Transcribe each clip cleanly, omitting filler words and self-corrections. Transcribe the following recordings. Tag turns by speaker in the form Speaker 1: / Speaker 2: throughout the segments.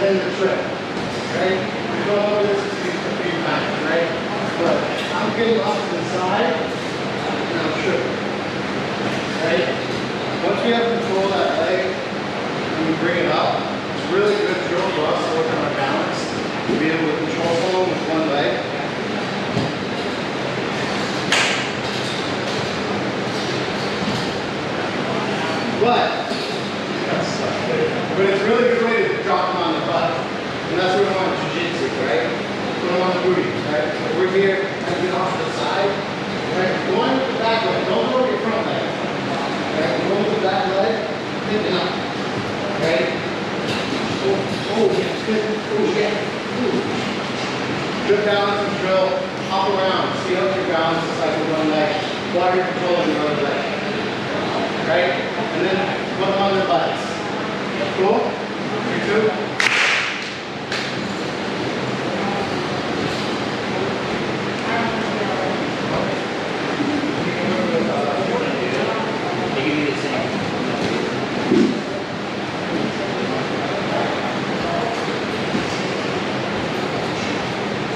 Speaker 1: then the trip, right? We go over this a few times, right? But I'm getting off to the side, and I'm tripping, right? Once we have control of that leg, and we bring it up, it's really good drill for us to work on our balance, to be able to control someone with one leg. But it's really good way to drop them on the butt. And that's what we want in jiu-jitsu, right? We don't want the booty, right? So we're here, and get off to the side, right? Going with the back leg, don't go with your front leg. Right? Going with the back leg, and down. Right? Oh, yeah, good. Oh, yeah. Ooh. Good balance and drill. Hop around. See how your balance is like with one leg while you're controlling the other leg. Right? And then put them on their butts. Cool? 3, 2.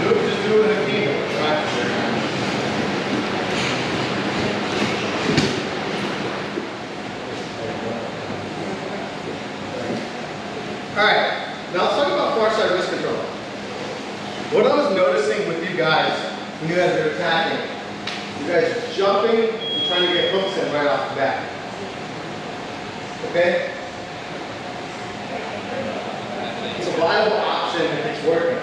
Speaker 1: Just do it in a team. Right? Alright, now let's talk about far side wrist control. What I was noticing with you guys when you guys are attacking, you guys are jumping and trying to get hooks in right off the bat. Okay? It's a viable option if it's working.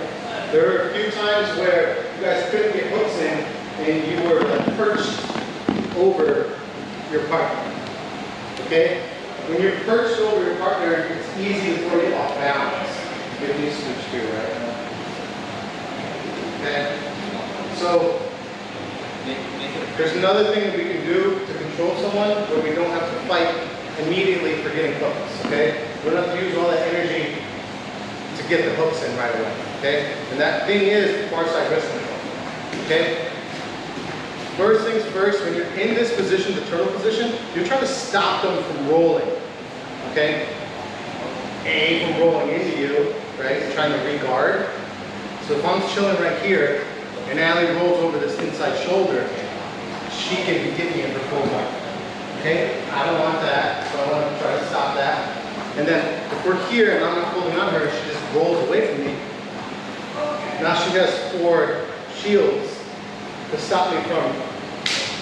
Speaker 1: There were a few times where you guys couldn't get hooks in and you were like perched over your partner. Okay? When you're perched over your partner, it's easy to throw you off balance. Get used to it too, right? Okay? So, there's another thing that we can do to control someone where we don't have to fight immediately for getting hooks, okay? We don't have to use all that energy to get the hooks in right away, okay? And that thing is far side wrist control, okay? First things first, when you're in this position, the turtle position, you're trying to stop them from rolling, okay? A, from rolling into you, right? You're trying to re-guard. So if I'm chilling right here, and Allie rolls over this inside shoulder, she can get me in her full guard, okay? I don't want that, so I want to try to stop that. And then if we're here and I'm not holding on her, she just rolls away from me. Now she has 4 shields to stop me from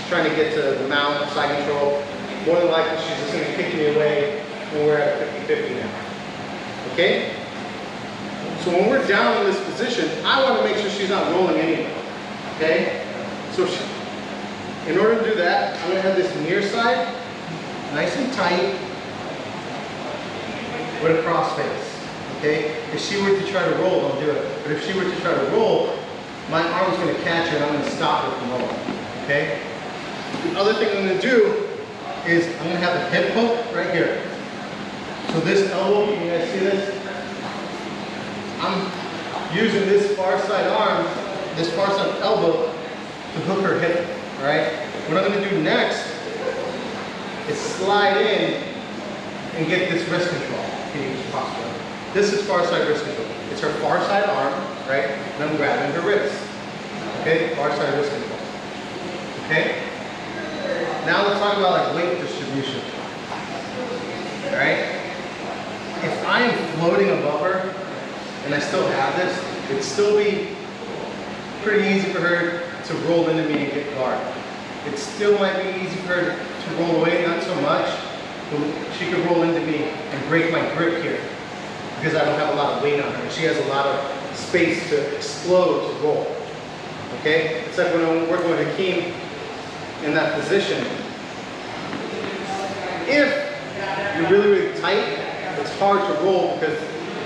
Speaker 1: trying to get to the mount, side control. More than likely, she's just going to kick me away when we're at 50-50 now. Okay? So when we're down in this position, I want to make sure she's not rolling anyway. Okay? So in order to do that, I'm going to have this near side nice and tight with a cross face. Okay? If she were to try to roll, don't do it. But if she were to try to roll, my arm's going to catch her and I'm going to stop her from rolling. Okay? The other thing I'm going to do is I'm going to have a hip hook right here. So this elbow, can you guys see this? I'm using this far side arm, this far side elbow to hook her hip, right? What I'm going to do next is slide in and get this wrist control. Can you use posture? This is far side wrist control. It's her far side arm, right? And I'm grabbing her wrist. Okay, far side wrist control. Okay? Now let's talk about like weight distribution. Alright? If I am floating above her and I still have this, it'd still be pretty easy for her to roll into me and get guard. It still might be easy for her to roll away, not so much, but she could roll into me and break my grip here because I don't have a lot of weight on her. She has a lot of space to explode, to roll. Okay? It's like when I'm working with Hakeem in that position. If you're really, really tight, it's hard to roll because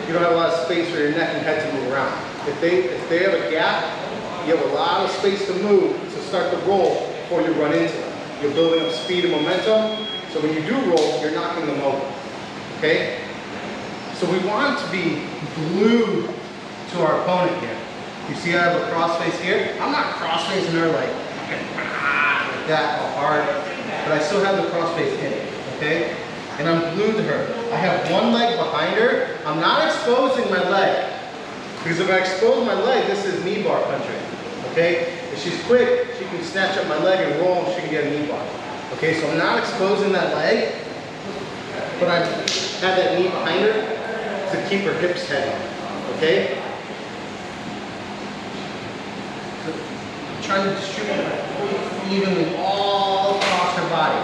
Speaker 1: you don't have a lot of space for your neck and head to move around. If they have a gap, you have a lot of space to move to start the roll before you run into them. You're building up speed and momentum, so when you do roll, you're knocking them over. Okay? So we want to be glued to our opponent here. You see I have a cross face here? I'm not cross facing her like that hard, but I still have the cross face in, okay? and I'm glued to her. I have one leg behind her. I'm not exposing my leg. Because if I expose my leg, this is knee bar country. Okay? If she's quick, she can snatch up my leg and roll and she can get a knee bar. Okay, so I'm not exposing that leg, but I have that knee behind her to keep her hips heavy. Okay? So I'm trying to distribute it evenly all across her body.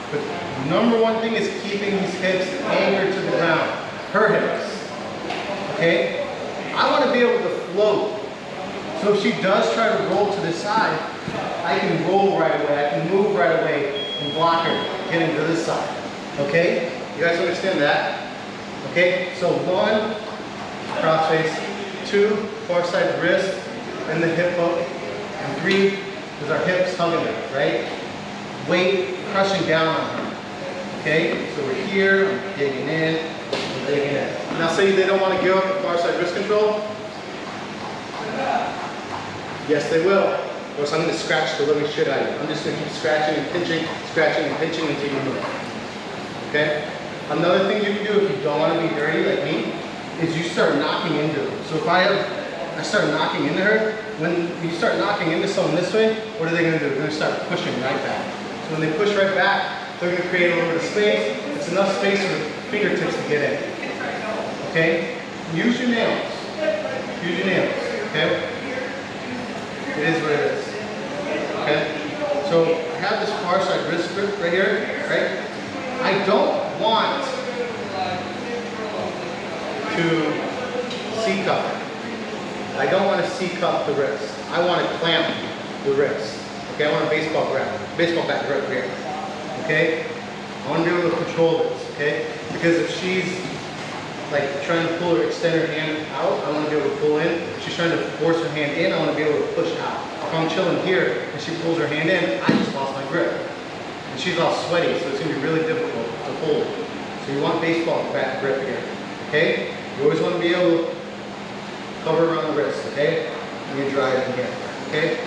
Speaker 1: But the number one thing is keeping these hips anchored to the ground. Her hips. Okay? I want to be able to float. So if she does try to roll to the side, I can roll right away. I can move right away and block her getting to this side. Okay? You guys understand that? Okay? So 1, cross face. 2, far side wrist and the hip hook. And 3 is our hips hugging her, right? Weight crushing down on her. Okay? So we're here, I'm digging in, I'm digging in. Now say they don't want to give up the far side wrist control. Yes, they will. Or else I'm going to scratch the living shit out of you. I'm just going to keep scratching and pinching until you move. Okay? Another thing you can do if you don't want to be dirty like me is you start knocking into them. So if I start knocking into her, when you start knocking into someone this way, what are they going to do? They're going to start pushing right back. So when they push right back, they're going to create a little bit of space. It's enough space for the fingertips to get in. Okay? Use your nails. Use your nails. Okay? It is what it is. Okay? So I have this far side wrist grip right here, right? I don't want to C-cup it. I don't want to C-cup the wrist. I want to clamp the wrist. Okay? I want a baseball bat grip here. Okay? I want to be able to control this. Okay? Because if she's like trying to pull her, extend her hand out, I want to be able to pull in. If she's trying to force her hand in, I want to be able to push out. If I'm chilling here and she pulls her hand in, I just lost my grip. And she's all sweaty, so it's going to be really difficult to hold. So you want baseball bat grip here. Okay? You always want to be able to cover around the wrist, okay? And you dry it again. Okay?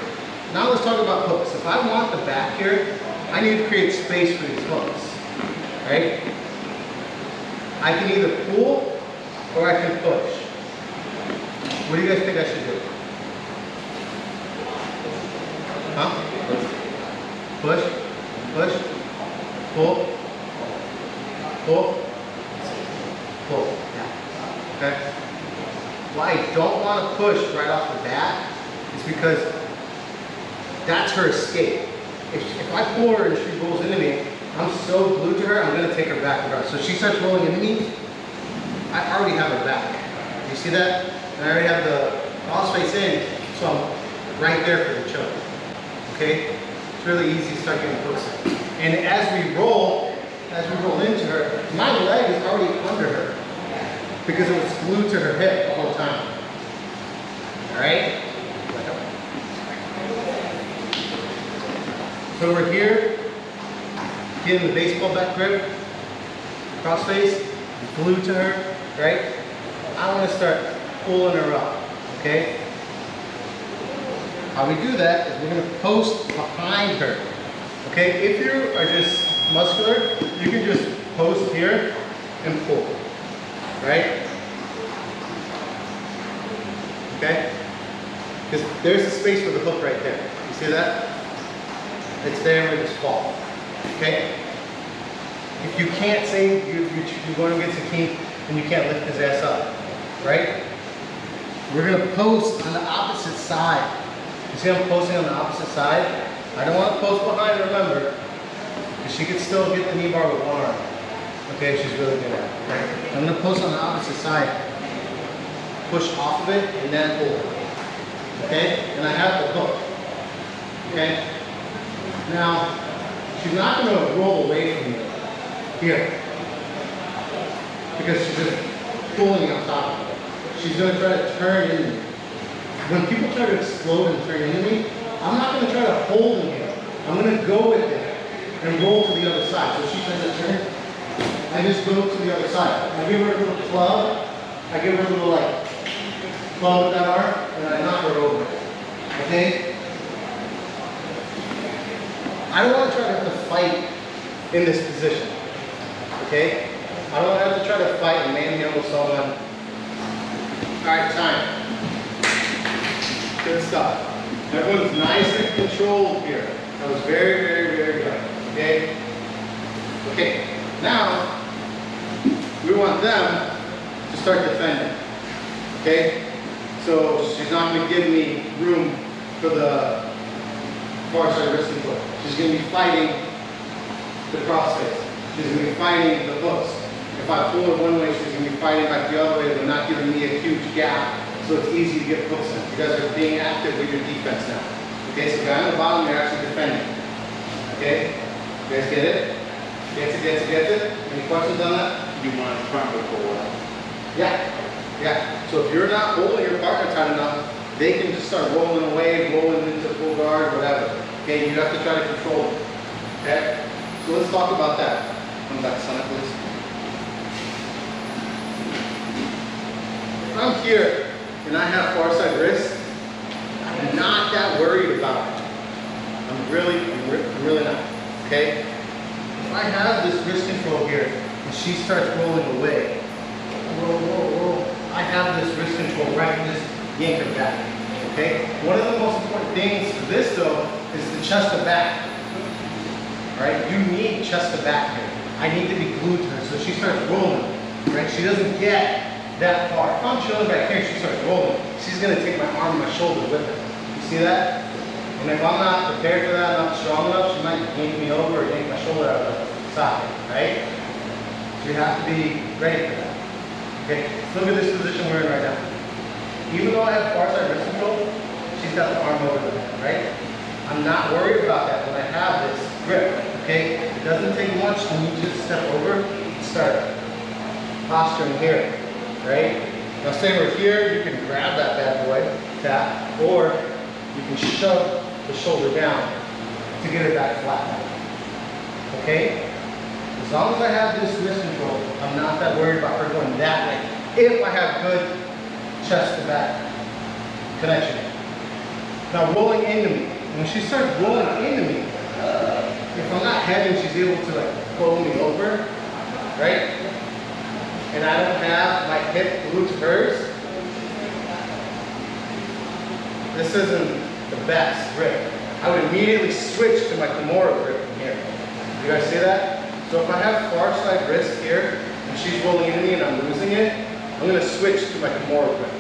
Speaker 1: Now let's talk about hooks. If I want the back here, I need to create space for these hooks. Right? I can either pull or I can push. What do you guys think I should do? Huh? Push, push, pull, pull, pull. Yeah. Okay? Why I don't want to push right off the bat is because that's her escape. If I pull her and she rolls into me, I'm so glued to her, I'm going to take her back regardless. So she starts rolling into me, I already have her back. You see that? And I already have the cross face in, so I'm right there for the choke. Okay? It's really easy to start getting hooks in. And as we roll into her, my leg is already under her because it was glued to her hip the whole time. Alright? So we're here, getting the baseball bat grip, cross face, glued to her, right? I want to start pulling her up, okay? How we do that is we're going to post behind her, okay? If you are just muscular, you can just post here and pull, right? Okay? Because there's a space for the hook right there. You see that? It's there and we just fall. Okay? If you can't say you're going against a king and you can't lift his ass up, right? We're going to post on the opposite side. You see I'm posting on the opposite side? I don't want to post behind, remember, because she could still get the knee bar with one arm. Okay, she's really good at it. Right? I'm going to post on the opposite side, push off of it, and then pull. Okay? And I have the hook. Okay? Now, she's not going to roll away from me here because she's just pulling on top of it. She's going to try to turn into me. When people try to explode and turn into me, I'm not going to try to hold them here. I'm going to go with it and roll to the other side. So she tries to turn, I just go to the other side. I give her a little club. I give her a little like club with that arm, and I knock her over. Okay? I don't want to try to have to fight in this position. okay? I don't have to try to fight and manhandle someone. All right, time. Good stuff. Everyone's nice and controlled here. That was very, very, very good, okay? Okay, now we want them to start defending, okay? So she's not going to give me room for the far side wrist control. She's going to be fighting the crossface. She's going to be fighting the hooks. If I pull her one way, she's going to be fighting back the other way, but not giving me a huge gap, so it's easy to get hooks in. You guys are being active with your defense now. Okay, so guy on the bottom, you're actually defending. Okay, you guys get it? Get it? Any questions on that?
Speaker 2: You mind front for a while?
Speaker 1: Yeah. So if you're not holding your partner tight enough, they can just start rolling away, rolling into full guard, whatever. Okay, you have to try to control it. Okay? So let's talk about that. Come back, son, please. If I'm here and I have far side wrist, I'm not that worried about it. I'm really not. Okay? If I have this wrist control here and she starts rolling away, roll. I have this wrist control right and just yank her back. Okay? One of the most important things for this though is the chest to back. Alright? You need chest to back here. I need to be glued to her so she starts rolling. Right? She doesn't get that far. If I'm chilling back here and she starts rolling, she's gonna take my arm and my shoulder with her. You see that? And if I'm not prepared for that, not strong enough, she might yank me over or yank my shoulder out of the side, right? So you have to be ready for that. Okay, so look at this position we're in right now. Even though I have far side wrist control, she's got the arm over the head, right? I'm not worried about that when I have this grip, okay? It doesn't take much for me to just step over and start posturing here, right? Now say we're here, you can grab that bad boy, tap, or you can shove the shoulder down to get her back flat, okay? As long as I have this wrist control, I'm not that worried about her going that way if I have good chest to back connection. Now rolling into me. When she starts rolling into me, if I'm not heading, she's able to like pull me over, right? And I don't have my hip glued to hers. This isn't the best grip. I would immediately switch to my Kimura grip from here. You guys see that? So if I have far side wrist here, and she's rolling into me and I'm losing it, I'm going to switch to my Kimura grip.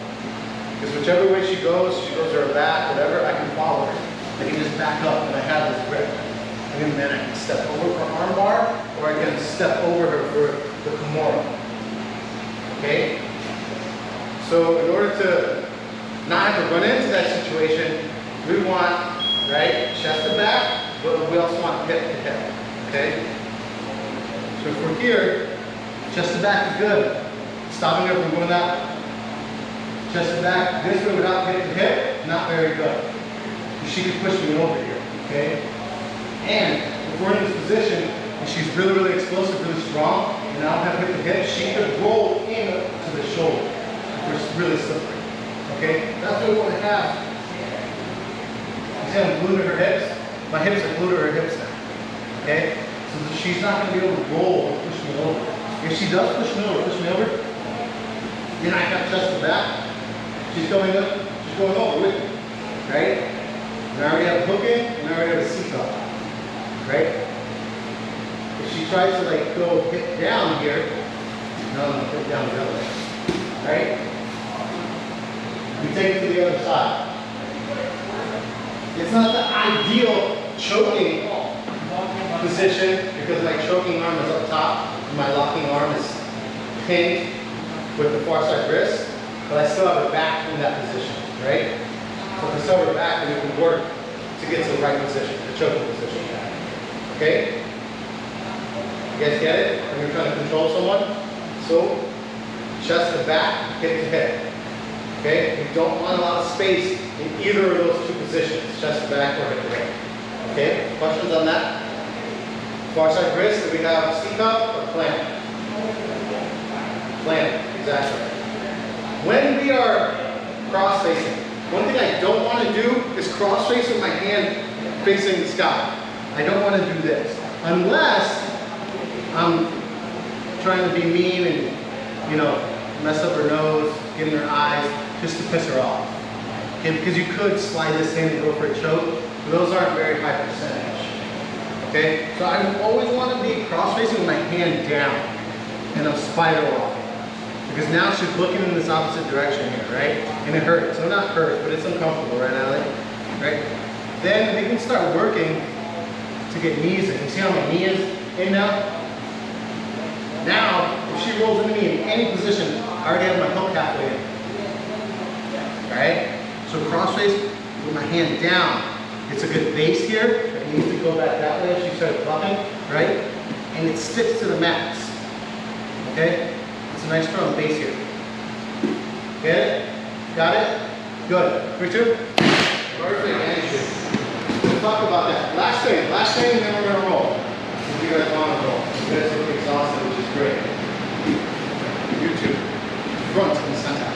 Speaker 1: Because whichever way she goes to her back, whatever, I can follow her. I can just back up and I have this grip. And then I can step over her arm bar, or I can step over her for the Kimura. Okay? So in order to not have to run into that situation, we want, right, chest to back, but we also want hip to hip. Okay? So if we're here, chest to back is good. Stopping her from going that chest to back this way without hip to hip, not very good. She could push me over here, okay? And if we're in this position and she's really explosive, really strong, and I don't have hip to hip, she could roll in to the shoulder if we're really slippery, okay? That's what we want to have. You see I'm glued to her hips? My hips are glued to her hips now, okay? So she's not going to be able to roll and push me over. If she does push me over, then I got chest to back. She's going over with me, right? And I already have a hook in, and I already have a C-cup, right? If she tries to like go hip down here, no, I'm going to hip down the other way, right? We take it to the other side. It's not the ideal choking position because my choking arm is up top and my locking arm is pinned with the far side wrist, but I still have it back in that position, right? So if I still have it back, then we can work to get to the right position, the choking position. Okay? You guys get it? When you're trying to control someone? So, chest to back, hip to hip. Okay? We don't want a lot of space in either of those two positions, chest to back or hip to hip. Okay? Questions on that? Far side wrist, do we have C-cup or clamp? Clamp, exactly. When we are cross-facing, one thing I don't want to do is cross-face with my hand facing the sky. I don't want to do this. Unless I'm trying to be mean and, you know, mess up her nose, get in her eyes, just to piss her off. Okay, because you could slide this in and go for a choke, but those aren't very high percentage. Okay, so I always want to be cross-facing with my hand down and I'm spider walking. Because now she's looking in this opposite direction here, right? And it hurts. So not hurts, but it's uncomfortable, right, Allie? Right? Then we can start working to get knees in. You see how my knee is in now? Now, if she rolls into me in any position, I already have my hook halfway in. Alright? So cross-face with my hand down. It's a good base here. It needs to go back that way if she starts bucking, right? And it sticks to the max. Okay? It's a nice strong base here. Get it? Got it? Good. Richard? Perfect. Action. We'll talk about that. Last thing, and then we're going to roll. You guys want to roll. You guys look exhausted, which is great. You too. Front and center.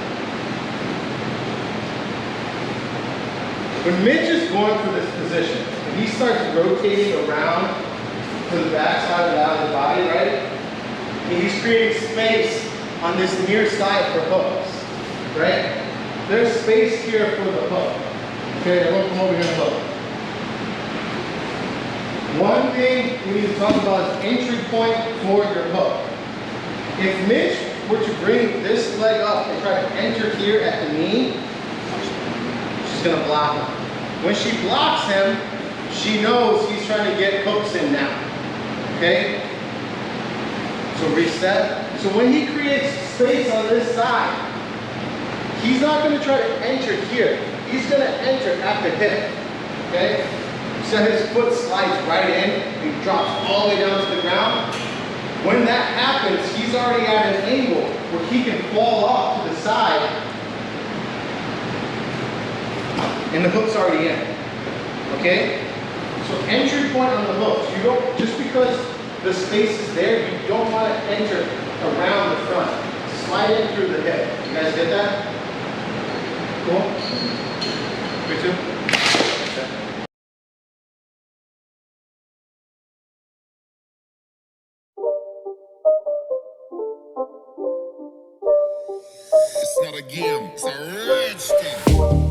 Speaker 1: When Mitch is going for this position, and he starts rotating around to the back side of the body, right? And he's creating space on this near side for hooks, right? There's space here for the hook. Okay, everyone come over here and look. One thing we need to talk about is entry point for your hook. If Mitch were to bring this leg up and try to enter here at the knee, she's gonna block him. When she blocks him, she knows he's trying to get hooks in now, okay? So reset. So when he creates space on this side, he's not going to try to enter here. He's going to enter at the hip, okay? So his foot slides right in, he drops all the way down to the ground. When that happens, he's already at an angle where he can fall off to the side and the hook's already in, okay? So entry point on the hooks, you don't, just because the space is there, you don't want to enter around the front. Slide in through the hip. You guys get that? Cool? Me too?
Speaker 2: It's not a game, it's a rich thing.